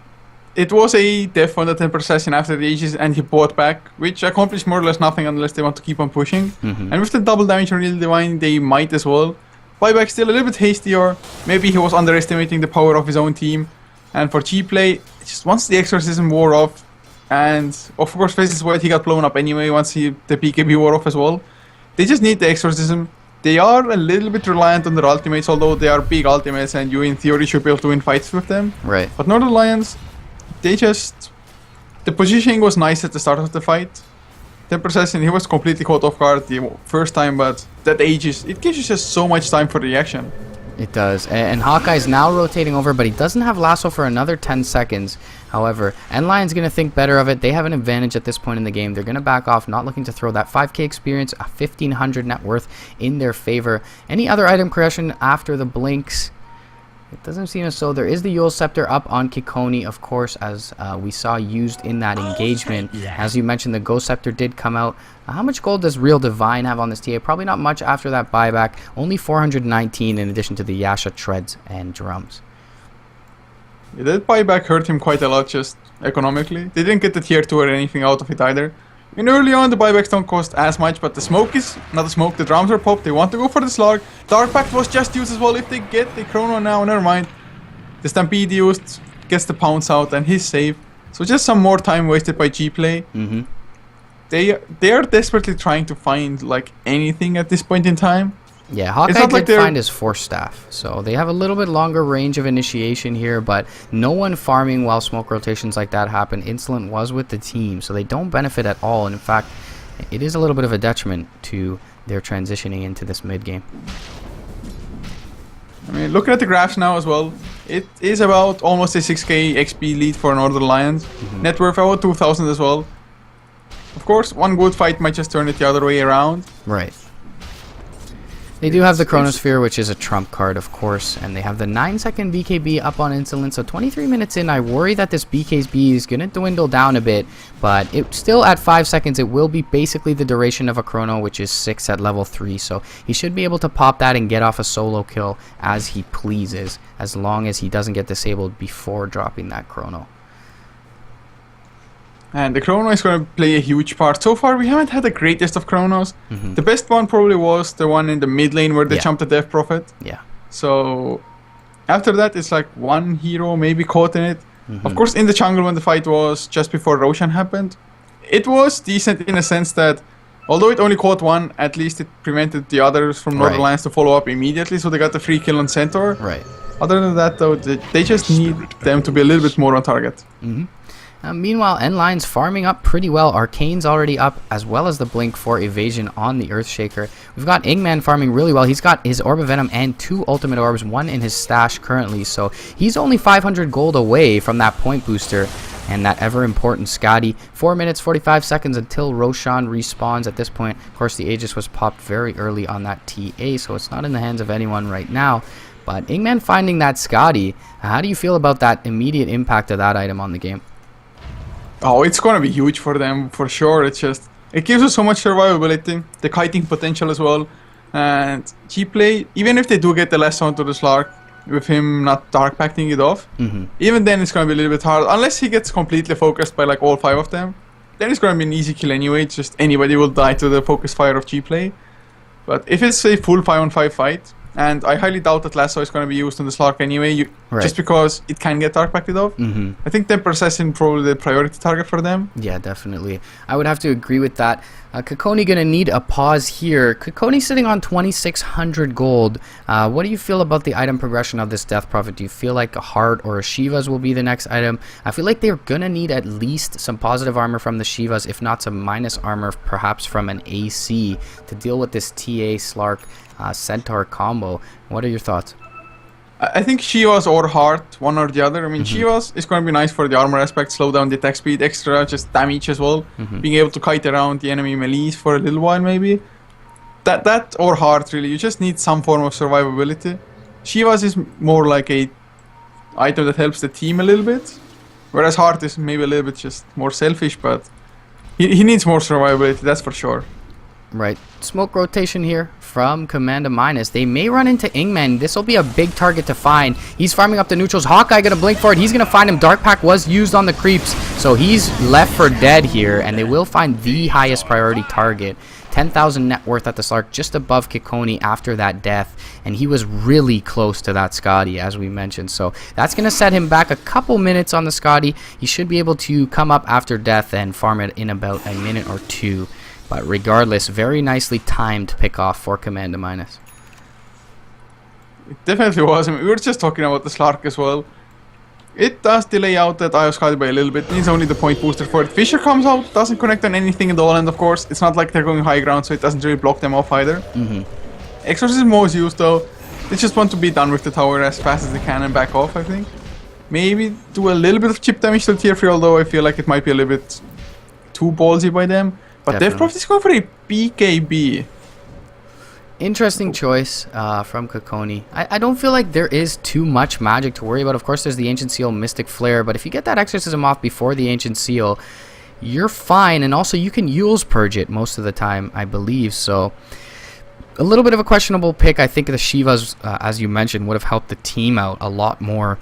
it was a death on the Temper Assassin after the Aegis, and he bought back, which accomplished more or less nothing unless they want to keep on pushing. And with the double damage on Real Divine, they might as well. Buyback still a little bit hasty, or maybe he was underestimating the power of his own team. And for G-play, just once the Exorcism wore off, and of course Faceless Void, he got blown up anyway once the PKB wore off as well. They just need the Exorcism. They are a little bit reliant on their ultimates, although they are big ultimates and you in theory should be able to win fights with them. Right. But Northern Lions, they just... the positioning was nice at the start of the fight. Temper Assassin, he was completely caught off guard the first time, but that Aegis, it gives you just so much time for reaction. It does, and Hawkeye's now rotating over, but he doesn't have Lasso for another 10 seconds. However, nLions going to think better of it. They have an advantage at this point in the game. They're going to back off, not looking to throw that 5k experience, a 1500 net worth in their favor. Any other item progression after the blinks? It doesn't seem as though there is the Yule Scepter up on Kikoni, of course, as we saw used in that engagement. As you mentioned, the Ghost Scepter did come out. How much gold does Real Divine have on this TA? Probably not much after that buyback. Only 419 in addition to the Yasha Treads and Drums. Yeah, that buyback hurt him quite a lot just economically. They didn't get the tier 2 or anything out of it either. I mean, early on the buybacks don't cost as much, but the smoke is not a smoke. The drums are popped. They want to go for the Slark. Dark Pact was just used as well. If they get the Chrono now, never mind. The Stampede used, gets the Pounce out, and he's safe. So just some more time wasted by G-Play. They are desperately trying to find like anything at this point in time. Yeah, Hawkeye did find his Force Staff, so they have a little bit longer range of initiation here, but no one farming while smoke rotations like that happen. Insolent was with the team, so they don't benefit at all, and in fact, it is a little bit of a detriment to their transitioning into this mid-game. I mean, looking at the graphs now as well, it is about almost a 6k XP lead for Northern Lions. Net worth about 2,000 as well. Of course, one good fight might just turn it the other way around. Right. They do have the Chronosphere, which is a trump card, of course, and they have the 9-second BKB up on Insolent, so 23 minutes in, I worry that this BKB is going to dwindle down a bit, but it still at 5 seconds, it will be basically the duration of a Chrono, which is 6 at level 3, so he should be able to pop that and get off a solo kill as he pleases, as long as he doesn't get disabled before dropping that Chrono. And the Chrono is going to play a huge part. So far, we haven't had the greatest of Chronos. The best one probably was the one in the mid lane where they jumped the Death Prophet. Yeah. So after that, it's like one hero maybe caught in it. Of course, in the jungle when the fight was just before Roshan happened, it was decent in a sense that although it only caught one, at least it prevented the others from Northern Lions to follow up immediately. So they got the free kill on Centaur. Right. Other than that, though, they just need them to be a little bit more on target. Meanwhile, nLions farming up pretty well. Arcane's already up, as well as the Blink for evasion on the Earthshaker. We've got Ingman farming really well. He's got his Orb of Venom and 2 Ultimate Orbs, 1 in his stash currently. So he's only 500 gold away from that point booster and that ever-important Scotty. 4 minutes, 45 seconds until Roshan respawns at this point. Of course, the Aegis was popped very early on that TA, so it's not in the hands of anyone right now. But Ingman finding that Scotty, how do you feel about that immediate impact of that item on the game? Oh, it's gonna be huge for them, for sure. It gives us so much survivability, the kiting potential as well. And G-Play, even if they do get the last onto the Slark, with him not Dark Pacting it off, even then it's gonna be a little bit hard. Unless he gets completely focused by like all 5 of them, then it's gonna be an easy kill anyway. It's just anybody will die to the focus fire of G-Play. But if it's a full 5-on-5 fight, and I highly doubt that Lasso is going to be used on the Slark anyway, just because it can get Dark Pacted off. I think Temper Assassin probably the priority target for them. Yeah, definitely. I would have to agree with that. Kikoni going to need a pause here. Kikoni sitting on 2,600 gold. What do you feel about the item progression of this Death Prophet? Do you feel like a Heart or a Shivas will be the next item? I feel like they're going to need at least some positive armor from the Shivas, if not some minus armor, perhaps from an AC, to deal with this TA Slark Centaur combo. What are your thoughts? I think Shivas or Heart, one or the other. I mean, Shivas is going to be nice for the armor aspect, slow down the attack speed, extra just damage as well. Being able to kite around the enemy melees for a little while maybe. That or Heart really, you just need some form of survivability. Shivas is more like a item that helps the team a little bit. Whereas Heart is maybe a little bit just more selfish, but he needs more survivability, that's for sure. Right. Smoke rotation here from Commando Minus. They may run into Ingman. This will be a big target to find. He's farming up the neutrals. Hawkeye going to blink for it. He's going to find him. Dark Pack was used on the creeps, so he's left for dead here, and they will find the highest priority target. 10,000 net worth at the Slark, just above Kikoni after that death, and he was really close to that Scotty, as we mentioned. So that's going to set him back a couple minutes on the Scotty. He should be able to come up after death and farm it in about a minute or 2. But regardless, very nicely timed pick off for Commando Minus. It definitely was. I mean, we were just talking about the Slark as well. It does delay out that IO Scotty by a little bit. It needs only the point booster for it. Fisher comes out, doesn't connect on anything at all, and of course, it's not like they're going high ground, so it doesn't really block them off either. Exorcism was used though. They just want to be done with the tower as fast as they can and back off, I think. Maybe do a little bit of chip damage to tier 3, although I feel like it might be a little bit too ballsy by them. But Death Prophet is going for a BKB. Interesting choice from Kokoni. I don't feel like there is too much magic to worry about. Of course, there's the Ancient Seal, Mystic Flare, but if you get that Exorcism off before the Ancient Seal, you're fine. And also, you can Yule's Purge it most of the time, I believe. So, a little bit of a questionable pick. I think the Shivas, as you mentioned, would have helped the team out a lot more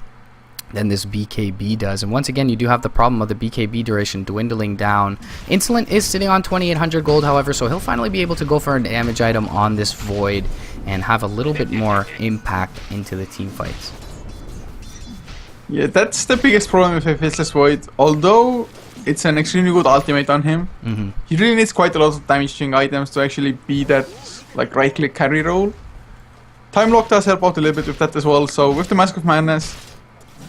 than this BKB does. And once again, you do have the problem of the BKB duration dwindling down. Insolent is sitting on 2,800 gold, however, so he'll finally be able to go for a damage item on this Void and have a little bit more impact into the team fights. Yeah, that's the biggest problem with a Faceless Void. Although it's an extremely good ultimate on him, he really needs quite a lot of damaging items to actually be that like right-click carry role. Time Lock does help out a little bit with that as well, so with the Mask of Madness,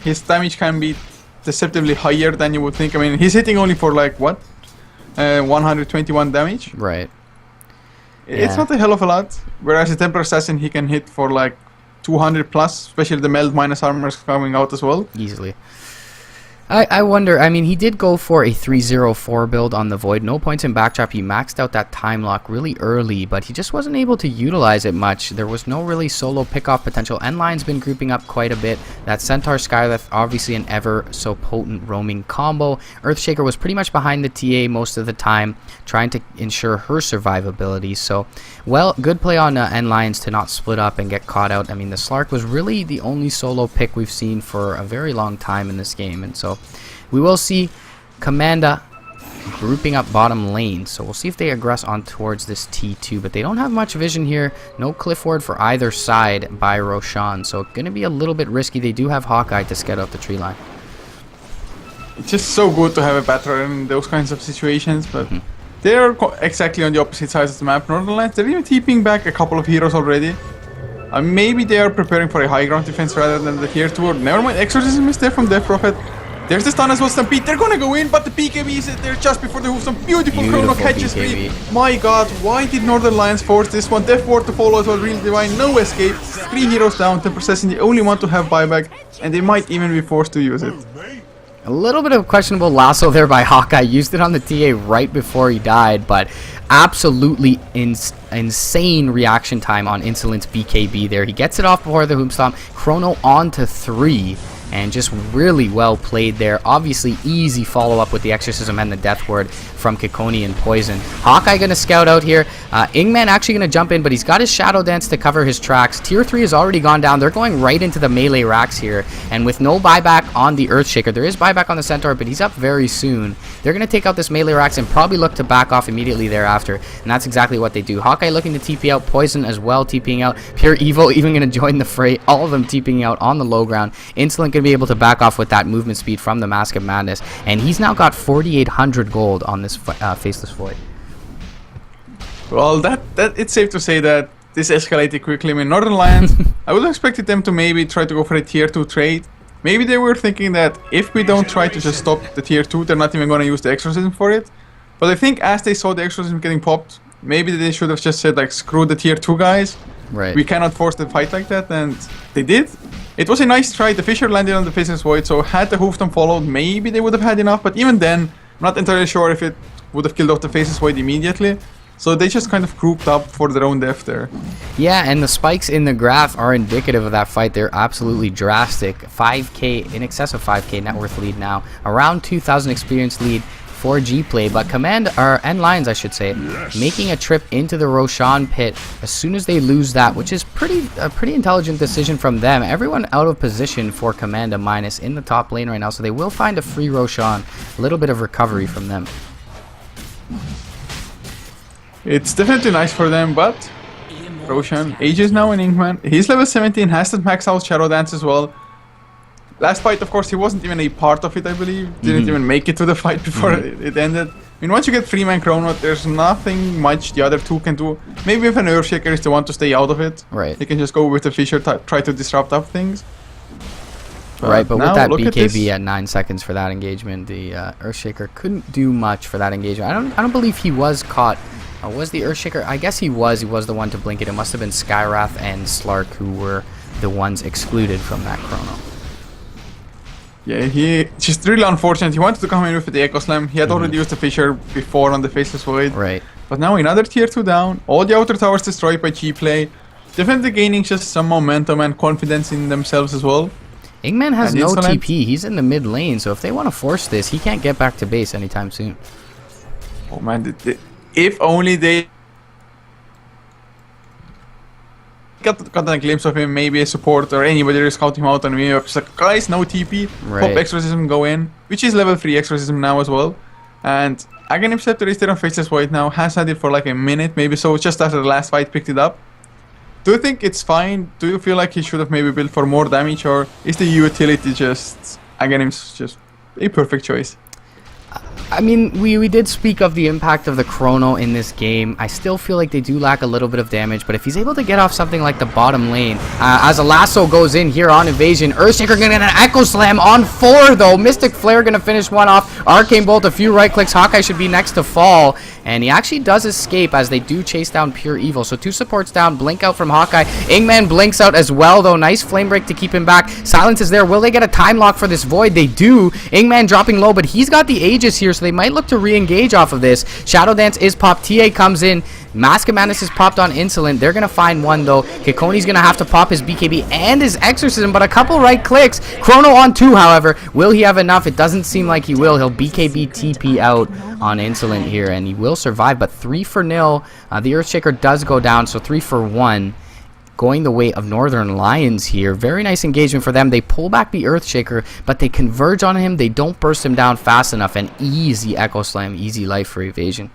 his damage can be deceptively higher than you would think. I mean, he's hitting only for like, what? 121 damage? Right. It's not a hell of a lot. Whereas a Templar Assassin, he can hit for like 200 plus, especially the Meld minus armor is coming out as well. Easily. I wonder, I mean, he did go for a 304 build on the Void. No points in backtrap. He maxed out that time lock really early, but he just wasn't able to utilize it much. There was no really solo pickoff potential. nLions been grouping up quite a bit. That Centaur Skyleth, obviously an ever so potent roaming combo. Earthshaker was pretty much behind the TA most of the time, trying to ensure her survivability. So, well, good play on nLions to not split up and get caught out. I mean, the Slark was really the only solo pick we've seen for a very long time in this game, and so we will see Commanda grouping up bottom lane. So we'll see if they aggress on towards this T2. But they don't have much vision here. No cliff ward for either side by Roshan. So going to be a little bit risky. They do have Hawkeye to scout out the tree line. It's just so good to have a Battler in those kinds of situations. But they're exactly on the opposite sides of the map. Northernlions, they're even keeping back a couple of heroes already. Maybe they are preparing for a high ground defense rather than the tier 2. Or never mind, Exorcism is there from Death Prophet. There's the stun as well, Stampede. They're gonna go in, but the BKB is there just before the hoof. Some beautiful chrono catches free. My god, why did Northernlions force this one? Death Ward to follow as well, Real Divine, no escape. 3 heroes down, Temper Assassin, the only one to have buyback, and they might even be forced to use it. A little bit of questionable lasso there by Hawkeye. Used it on the TA right before he died, but absolutely insane reaction time on Insolent's BKB there. He gets it off before the Hoop Stomp. Chrono on to 3. And just really well played there. Obviously, easy follow-up with the Exorcism and the Death Ward from Kikoni and Poison. Hawkeye going to scout out here. Ingman actually going to jump in, but he's got his Shadow Dance to cover his tracks. Tier 3 has already gone down. They're going right into the melee racks here. And with no buyback on the Earthshaker, there is buyback on the Centaur, but he's up very soon. They're going to take out this melee racks and probably look to back off immediately thereafter. And that's exactly what they do. Hawkeye looking to TP out. Poison as well TPing out. Pure Evil even going to join the fray. All of them TPing out on the low ground. Insolent going to be able to back off with that movement speed from the Mask of Madness, and he's now got 4,800 gold on this Faceless Void. Well, that it's safe to say that this escalated quickly. I mean, Northernlions, I would have expected them to maybe try to go for a tier 2 trade. Maybe they were thinking that if we don't try to just stop the tier 2, they're not even going to use the Exorcism for it. But I think as they saw the Exorcism getting popped, maybe they should have just said, like, screw the tier 2 guys. Right. We cannot force the fight like that, and they did. It was a nice try. The Fisher landed on the Faceless Void, so had the Hoofstomp followed, maybe they would have had enough. But even then, I'm not entirely sure if it would have killed off the Faceless Void immediately. So they just kind of grouped up for their own death there. Yeah, and the spikes in the graph are indicative of that fight. They're absolutely drastic. 5k, in excess of 5k net worth lead now. Around 2,000 experience lead for G-Play, but nLions, I should say, making a trip into the Roshan pit as soon as they lose that, which is a pretty intelligent decision from them. Everyone out of position for Commanda minus in the top lane right now, so they will find a free Roshan. A little bit of recovery from them. It's definitely nice for them, but Roshan ages now in Inkman. He's level 17, has that max out Shadow Dance as well. Last fight, of course, he wasn't even a part of it, I believe. Didn't even make it to the fight before it ended. I mean, once you get 3-man Chrono, there's nothing much the other two can do. Maybe if an Earthshaker is the one to stay out of it, right, he can just go with the Fisher, try to disrupt up things. Right, but with that BKB at 9 seconds for that engagement, the Earthshaker couldn't do much for that engagement. I don't believe he was caught. Was the Earthshaker? I guess he was. He was the one to blink it. It must have been Skywrath and Slark who were the ones excluded from that Chrono. Yeah, he just really unfortunate. He wanted to come in with the Echo Slam. He had already used the Fisher before on the Faceless Void. Right. But now another tier 2 down, all the outer towers destroyed by G-Play. Definitely gaining just some momentum and confidence in themselves as well. Ingman has And no Insolent- TP. He's in the mid lane, so if they want to force this, he can't get back to base anytime soon. Oh man, if only they got a glimpse of him, maybe a support or anybody is scouting him out on me. It's like, guys, no TP. Right. Pop Exorcism, go in. Which is level 3 Exorcism now as well. And Aghanim Scepter is there on Faceless Void now. Has had it for like a minute, maybe so. Just after the last fight, picked it up. Do you think it's fine? Do you feel like he should have maybe built for more damage? Or is the utility just Aghanim's just a perfect choice? I mean, we did speak of the impact of the Chrono in this game. I still feel like they do lack a little bit of damage, but if he's able to get off something like the bottom lane, as a lasso goes in here on Invasion, Earthshaker gonna get an Echo Slam on 4 though. Mystic Flare gonna finish one off. Arcane Bolt, a few right clicks. Hawkeye should be next to fall, and he actually does escape as they do chase down Pure Evil. So 2 supports down, blink out from Hawkeye. Ingman blinks out as well though. Nice flame break to keep him back. Silence is there. Will they get a time lock for this Void? They do. Ingman dropping low, but he's got the Aegis here, so they might look to re-engage off of this. Shadow Dance is popped. TA comes in. Mask of Madness is popped on Insolent. They're going to find one, though. Kikoni's going to have to pop his BKB and his Exorcism, but a couple right clicks. Chrono on 2, however. Will he have enough? It doesn't seem like he will. He'll BKB TP out on Insolent here, and he will survive, but 3 for 0. The Earthshaker does go down, so 3 for 1. Going the way of Northern Lions here. Very nice engagement for them. They pull back the Earthshaker, but they converge on him. They don't burst him down fast enough, and easy Echo Slam, easy life for Evasion.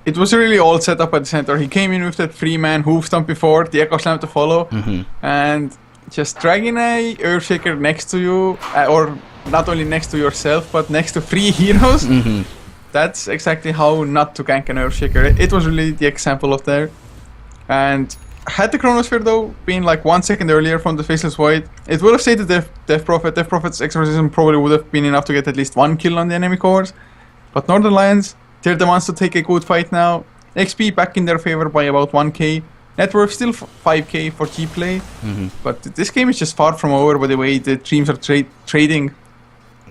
It was really all set up at the center. He came in with that 3-man hoof stomp before, the Echo Slam to follow, and just dragging a Earthshaker next to you, or not only next to yourself, but next to 3 heroes. That's exactly how not to gank an Earthshaker. It was really the example of there. And had the Chronosphere though been like 1 second earlier from the Faceless Void, it would have saved the Death Prophet. Death Prophet's Exorcism probably would have been enough to get at least 1 kill on the enemy cores. But Northern Lions, they're the ones to take a good fight now. XP back in their favor by about 1k. Net worth still 5k for G-Play. But this game is just far from over by the way the teams are trading.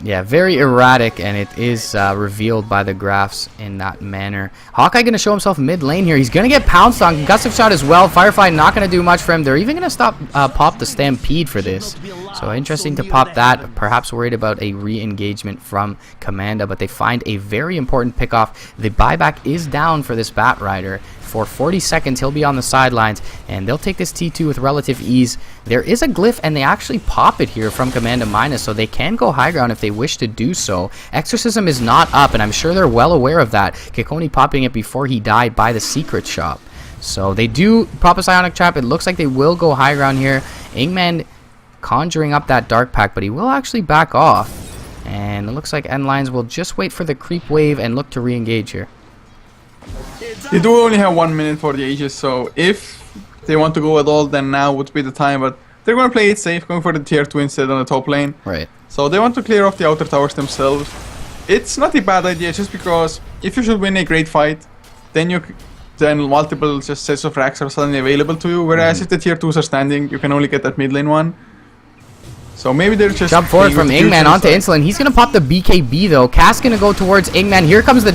Yeah, very erratic, and it is revealed by the graphs in that manner. Hawkeye going to show himself mid lane here. He's going to get pounced on. Concussive Shot as well. Firefly not going to do much for him. They're even going to stop pop the Stampede for this. So interesting to pop that. Perhaps worried about a re-engagement from Commanda, but they find a very important pickoff. The buyback is down for this Bat Rider. For 40 seconds, he'll be on the sidelines, and they'll take this T2 with relative ease. There is a glyph, and they actually pop it here from Commanda Minus, so they can go high ground if they wish to do so. Exorcism is not up, and I'm sure they're well aware of that. Kikoni popping it before he died by the secret shop. So they do pop a Psionic Trap. It looks like they will go high ground here. Ingman conjuring up that Dark Pack, but he will actually back off. And it looks like nLions will just wait for the creep wave and look to re-engage here. They do only have 1 minute for the Aegis, so if they want to go at all, then now would be the time. But they're going to play it safe, going for the tier 2 instead on the top lane. Right. So they want to clear off the outer towers themselves. It's not a bad idea, just because if you should win a great fight, then multiple just sets of racks are suddenly available to you. Whereas if the tier 2s are standing, you can only get that mid lane one. So maybe they're just... Jump forward from Ingman onto Insolent. He's going to pop the BKB though. Cass going to go towards Ingman. Here comes the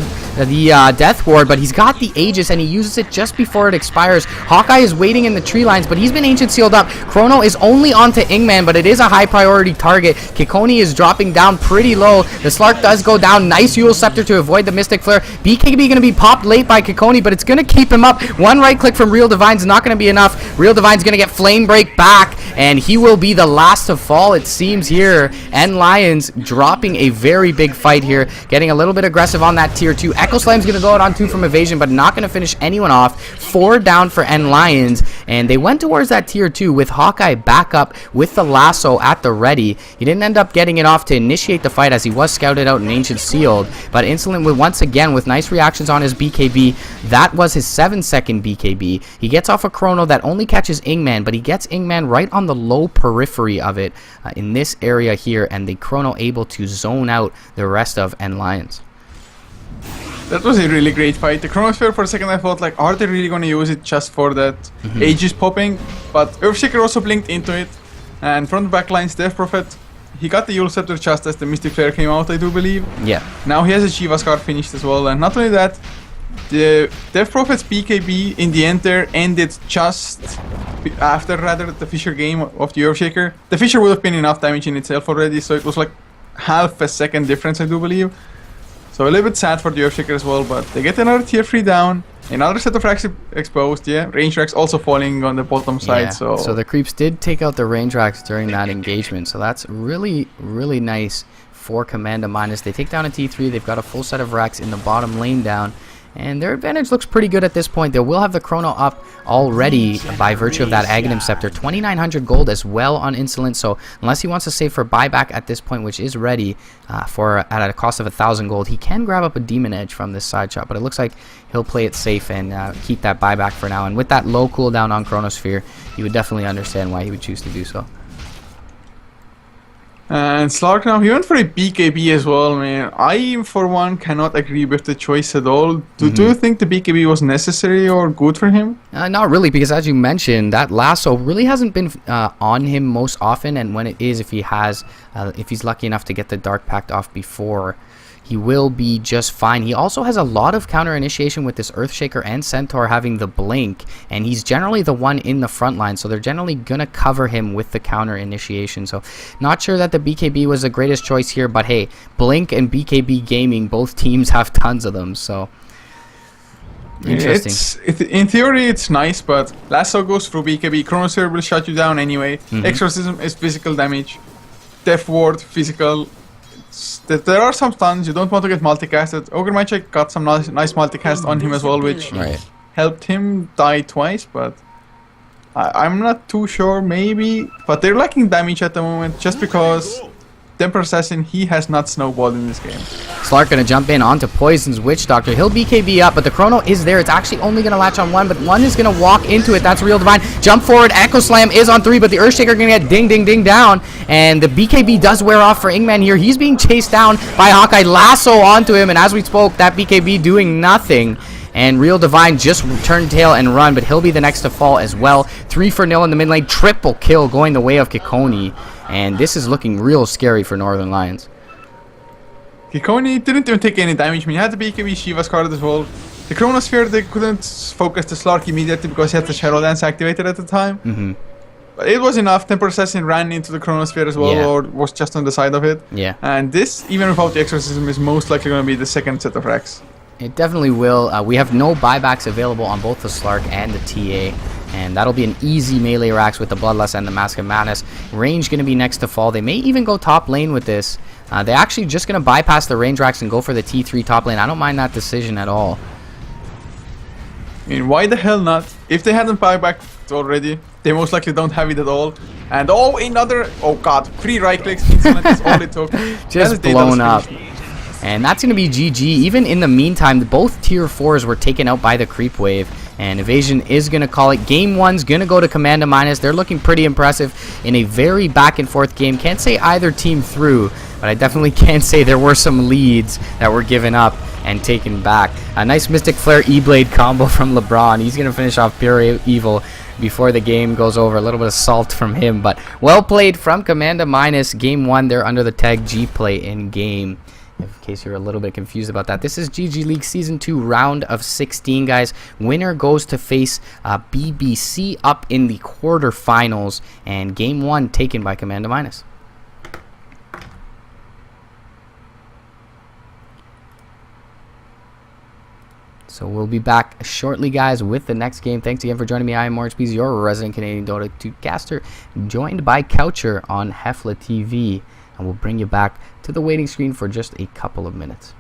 Death Ward, but he's got the Aegis and he uses it just before it expires. Hawkeye is waiting in the tree lines, but he's been Ancient Sealed up. Chrono is only onto Ingman, but it is a high priority target. Kikoni is dropping down pretty low. The Slark does go down. Nice Eul Scepter to avoid the Mystic Flare. BKB going to be popped late by Kikoni, but it's going to keep him up. One right click from Real Divine's not going to be enough. Real Divine's going to get Flame Break back, and he will be the last to fall, it seems here. nLions dropping a very big fight here, getting a little bit aggressive on that tier 2. Echo Slam's going to go out on 2 from Evasion, but not going to finish anyone off. 4 down for nLions, and they went towards that tier 2 with Hawkeye back up with the lasso at the ready. He didn't end up getting it off to initiate the fight as he was scouted out and Ancient Sealed, but Insolent once again with nice reactions on his BKB. That was his 7-second BKB. He gets off a Chrono that only catches Ingman, but he gets Ingman right on the low periphery of it in this area here, and the Chrono able to zone out the rest of nLions. That was a really great fight. The Chronosphere for a second I thought like, are they really going to use it just for that Aegis popping? But Earthshaker also blinked into it, and from the backlines, Death Prophet, he got the Eul Scepter just as the Mystic Flare came out, I do believe. Yeah. Now he has a Shiva Scar finished as well, and not only that, The Death Prophet's BKB in the end there ended just after the Fissure game of the Earthshaker. The Fissure would have been enough damage in itself already, so it was like half a second difference, I do believe. So a little bit sad for the Earthshaker as well, but they get another tier 3 down. Another set of racks exposed, yeah. Range racks also falling on the bottom side, so the creeps did take out the range racks during that engagement, so that's really, really nice for Commando Minus. They take down a T3, they've got a full set of racks in the bottom lane down, and their advantage looks pretty good at this point. They will have the Chrono up already by virtue of that Aghanim Scepter. 2,900 gold as well on Insolent, so unless he wants to save for buyback at this point, which is ready at a cost of 1,000 gold, he can grab up a Demon Edge from this side shot, but it looks like he'll play it safe and keep that buyback for now. And with that low cooldown on Chronosphere, you would definitely understand why he would choose to do so. And Slark now, he went for a BKB as well, man. I, for one, cannot agree with the choice at all. Do you think the BKB was necessary or good for him? Not really, because as you mentioned, that lasso really hasn't been on him most often, and when it is, if he's lucky enough to get the Dark Pact off before, he will be just fine. He also has a lot of counter initiation with this Earthshaker and Centaur having the blink, and he's generally the one in the front line, so they're generally gonna cover him with the counter initiation. So not sure that the BKB was the greatest choice here, but hey, blink and BKB gaming, both teams have tons of them, so interesting. In theory it's nice, but lasso goes through BKB, Chronosphere will shut you down anyway. Exorcism is physical damage, Death Ward physical. There are some stuns, you don't want to get multicasted. Ogre Magic got some nice multicast on him as well, which helped him die twice, but I'm not too sure, maybe. But they're lacking damage at the moment, just because Temper Assassin, he has not snowballed in this game. Slark gonna jump in onto Poison's Witch Doctor. He'll BKB up, but the Chrono is there. It's actually only gonna latch on one, but one is gonna walk into it. That's Real Divine. Jump forward. Echo Slam is on 3, but the Earthshaker gonna get ding, ding, ding down. And the BKB does wear off for Ingman here. He's being chased down by Hawkeye. Lasso onto him, and as we spoke, that BKB doing nothing. And Real Divine just turned tail and run, but he'll be the next to fall as well. 3-for-0 in the mid lane. Triple kill going the way of Kikoni. And this is looking real scary for Northern Lions. Kikoni didn't even take any damage. I mean, he had the BKB Shiva's card as well. The Chronosphere, they couldn't focus the Slark immediately because he had the Shadow Dance activated at the time. But it was enough. Temper Assassin ran into the Chronosphere as well, or was just on the side of it. And this, even without the Exorcism, is most likely going to be the second set of racks. It definitely will. We have no buybacks available on both the Slark and the TA. And that'll be an easy melee racks with the Bloodlust and the Mask of Madness. Range going to be next to fall. They may even go top lane with this. They're actually just going to bypass the range racks and go for the T3 top lane. I don't mind that decision at all. I mean, why the hell not? If they hadn't buybacked already, they most likely don't have it at all. And oh god, 3 right clicks, Insolent is all it took. Just blown up. And that's going to be GG. Even in the meantime, both tier 4s were taken out by the creep wave. And Evasion is going to call it. Game 1's going to go to Commando Minus. They're looking pretty impressive in a very back and forth game. Can't say either team through, but I definitely can say there were some leads that were given up and taken back. A nice Mystic Flare E-Blade combo from LeBron. He's going to finish off Pure Evil before the game goes over. A little bit of salt from him, but well played from Commando Minus. Game 1, they're under the tag G-Play in game. In case you're a little bit confused about that. This is GG League Season 2, round of 16, guys. Winner goes to face BBC up in the quarterfinals. And Game 1 taken by Commando Minus. So we'll be back shortly, guys, with the next game. Thanks again for joining me. I am MoreHPs, your resident Canadian Dota 2 caster, joined by Coucher on HeflaTV. And we'll bring you back to the waiting screen for just a couple of minutes.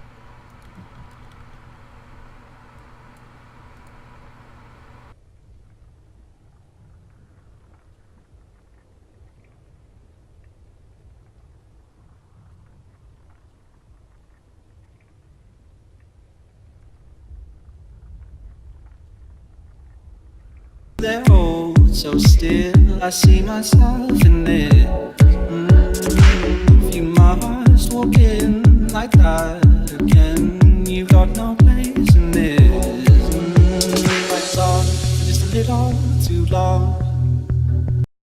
They're all so still, I see myself in it. If you must walk in like that again, you've got no place in this. Like love, just a little too long.